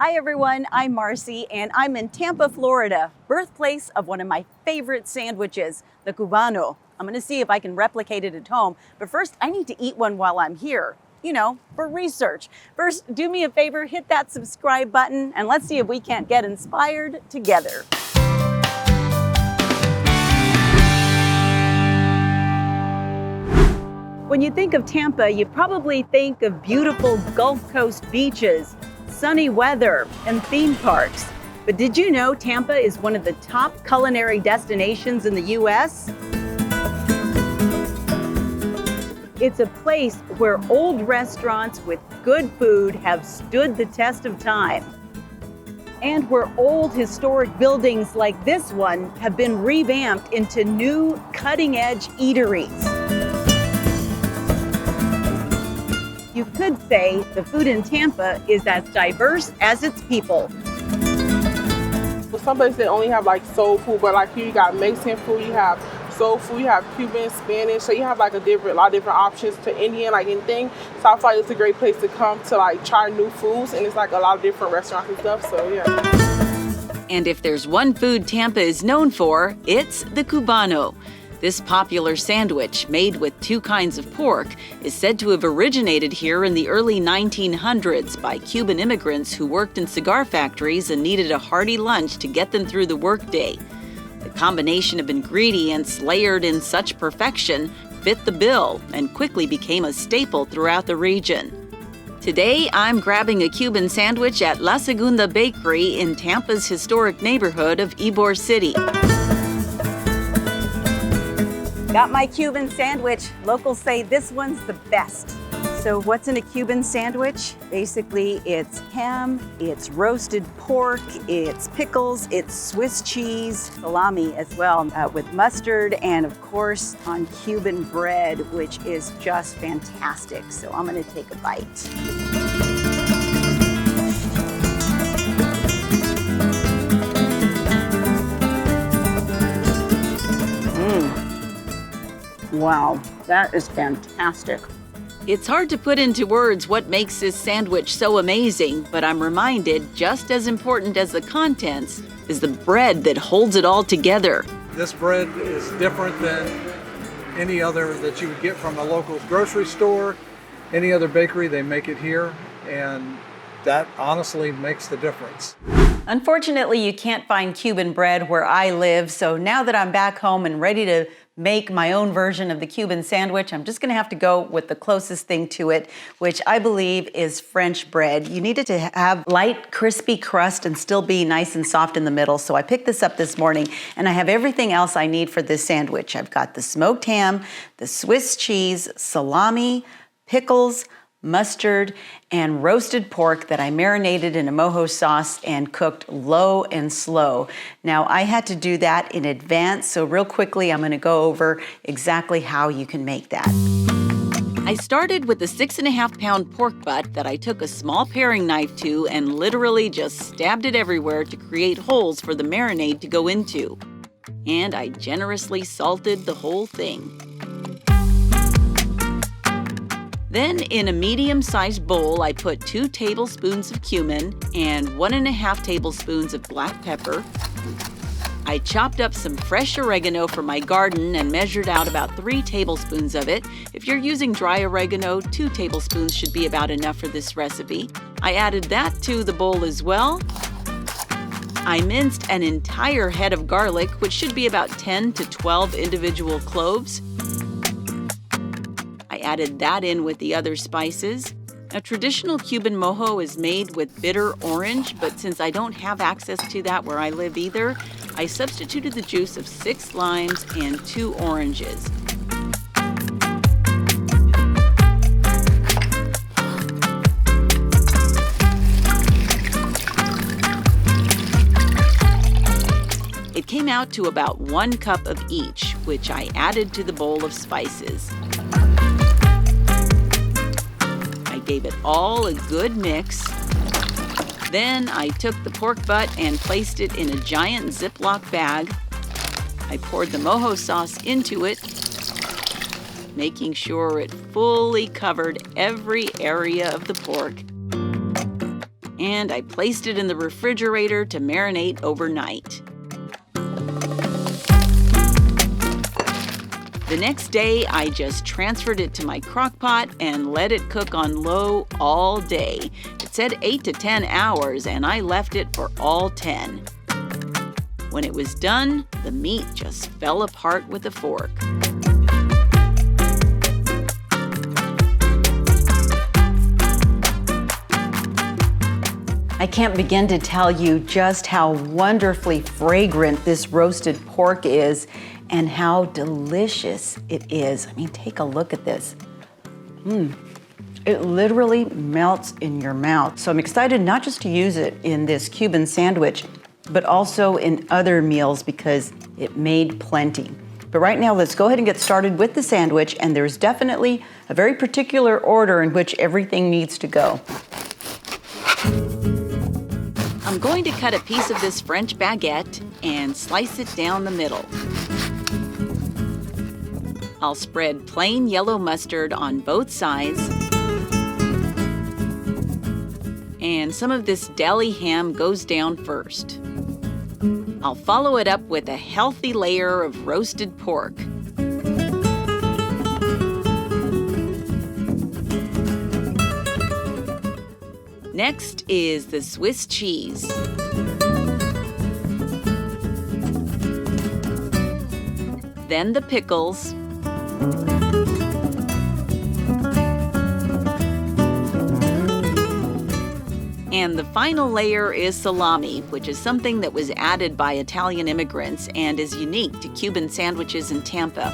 Hi everyone, I'm Marcy and I'm in Tampa, Florida, birthplace of one of my favorite sandwiches, the Cubano. I'm gonna see if I can replicate it at home, but first I need to eat one while I'm here, for research. First, do me a favor, hit that subscribe button and let's see if we can't get inspired together. When you think of Tampa, you probably think of beautiful Gulf Coast beaches, sunny weather, and theme parks. But did you know Tampa is one of the top culinary destinations in the U.S.? It's a place where old restaurants with good food have stood the test of time, and where old historic buildings like this one have been revamped into new cutting-edge eateries. You could say the food in Tampa is as diverse as its people. Some places they only have like soul food, but like here you got Mexican food, you have soul food, you have Cuban, Spanish, so you have like a lot of different options to Indian, like anything. So I feel like it's a great place to come to like try new foods, and it's like a lot of different restaurants and stuff, so yeah. And if there's one food Tampa is known for, it's the Cubano. This popular sandwich, made with two kinds of pork, is said to have originated here in the early 1900s by Cuban immigrants who worked in cigar factories and needed a hearty lunch to get them through the workday. The combination of ingredients layered in such perfection fit the bill and quickly became a staple throughout the region. Today, I'm grabbing a Cuban sandwich at La Segunda Bakery in Tampa's historic neighborhood of Ybor City. Got my Cuban sandwich. Locals say this one's the best. So what's in a Cuban sandwich? Basically, it's ham, it's roasted pork, it's pickles, it's Swiss cheese, salami as well, with mustard, and of course on Cuban bread, which is just fantastic. So I'm gonna take a bite. Wow, that is fantastic. It's hard to put into words what makes this sandwich so amazing, but I'm reminded just as important as the contents is the bread that holds it all together. This bread is different than any other that you would get from a local grocery store, any other bakery. They make it here, and that honestly makes the difference. Unfortunately, you can't find Cuban bread where I live, so now that I'm back home and ready to make my own version of the Cuban sandwich, I'm just gonna have to go with the closest thing to it, which I believe is French bread. You need it to have light, crispy crust and still be nice and soft in the middle. So I picked this up this morning and I have everything else I need for this sandwich. I've got the smoked ham, the Swiss cheese, salami, pickles, mustard, and roasted pork that I marinated in a Mojo sauce and cooked low and slow. Now, I had to do that in advance, so real quickly, I'm gonna go over exactly how you can make that. I started with a 6.5-pound pork butt that I took a small paring knife to and literally just stabbed it everywhere to create holes for the marinade to go into. And I generously salted the whole thing. Then, in a medium-sized bowl, I put 2 tablespoons of cumin and 1.5 tablespoons of black pepper. I chopped up some fresh oregano from my garden and measured out about 3 tablespoons of it. If you're using dry oregano, 2 tablespoons should be about enough for this recipe. I added that to the bowl as well. I minced an entire head of garlic, which should be about 10 to 12 individual cloves. I added that in with the other spices. A traditional Cuban mojo is made with bitter orange, but since I don't have access to that where I live either, I substituted the juice of 6 limes and 2 oranges. It came out to about 1 cup of each, which I added to the bowl of spices. Gave it all a good mix. Then I took the pork butt and placed it in a giant Ziploc bag. I poured the Mojo sauce into it, making sure it fully covered every area of the pork. and I placed it in the refrigerator to marinate overnight. The next day, I just transferred it to my crock pot and let it cook on low all day. It said 8 to 10 hours, and I left it for all 10. When it was done, the meat just fell apart with a fork. I can't begin to tell you just how wonderfully fragrant this roasted pork is and how delicious it is. I mean, take a look at this. It literally melts in your mouth. So I'm excited not just to use it in this Cuban sandwich, but also in other meals because it made plenty. But right now, let's go ahead and get started with the sandwich, and there's definitely a very particular order in which everything needs to go. I'm going to cut a piece of this French baguette and slice it down the middle. I'll spread plain yellow mustard on both sides. And some of this deli ham goes down first. I'll follow it up with a healthy layer of roasted pork. Next is the Swiss cheese. Then the pickles. And the final layer is salami, which is something that was added by Italian immigrants and is unique to Cuban sandwiches in Tampa.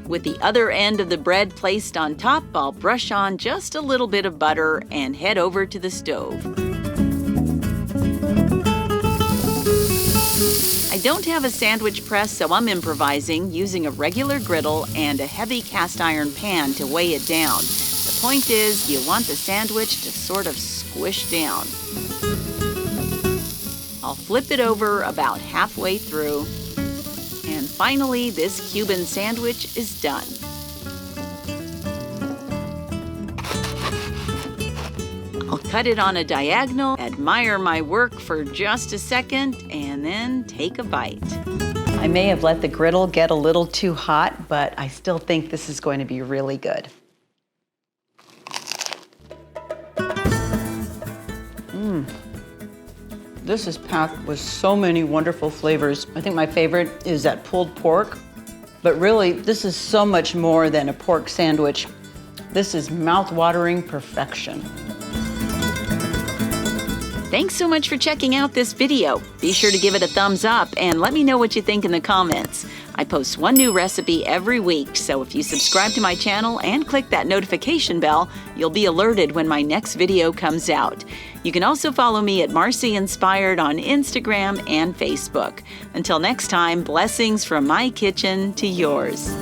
With the other end of the bread placed on top, I'll brush on just a little bit of butter and head over to the stove. I don't have a sandwich press, so I'm improvising using a regular griddle and a heavy cast iron pan to weigh it down. The point is, you want the sandwich to sort of squish down. I'll flip it over about halfway through. And finally, this Cuban sandwich is done. I'll cut it on a diagonal, admire my work for just a second, and then take a bite. I may have let the griddle get a little too hot, but I still think this is going to be really good. This is packed with so many wonderful flavors. I think my favorite is that pulled pork, but really, this is so much more than a pork sandwich. This is mouth-watering perfection. Thanks so much for checking out this video. Be sure to give it a thumbs up and let me know what you think in the comments. I post one new recipe every week, so if you subscribe to my channel and click that notification bell, you'll be alerted when my next video comes out. You can also follow me at Marcy Inspired on Instagram and Facebook. Until next time, blessings from my kitchen to yours.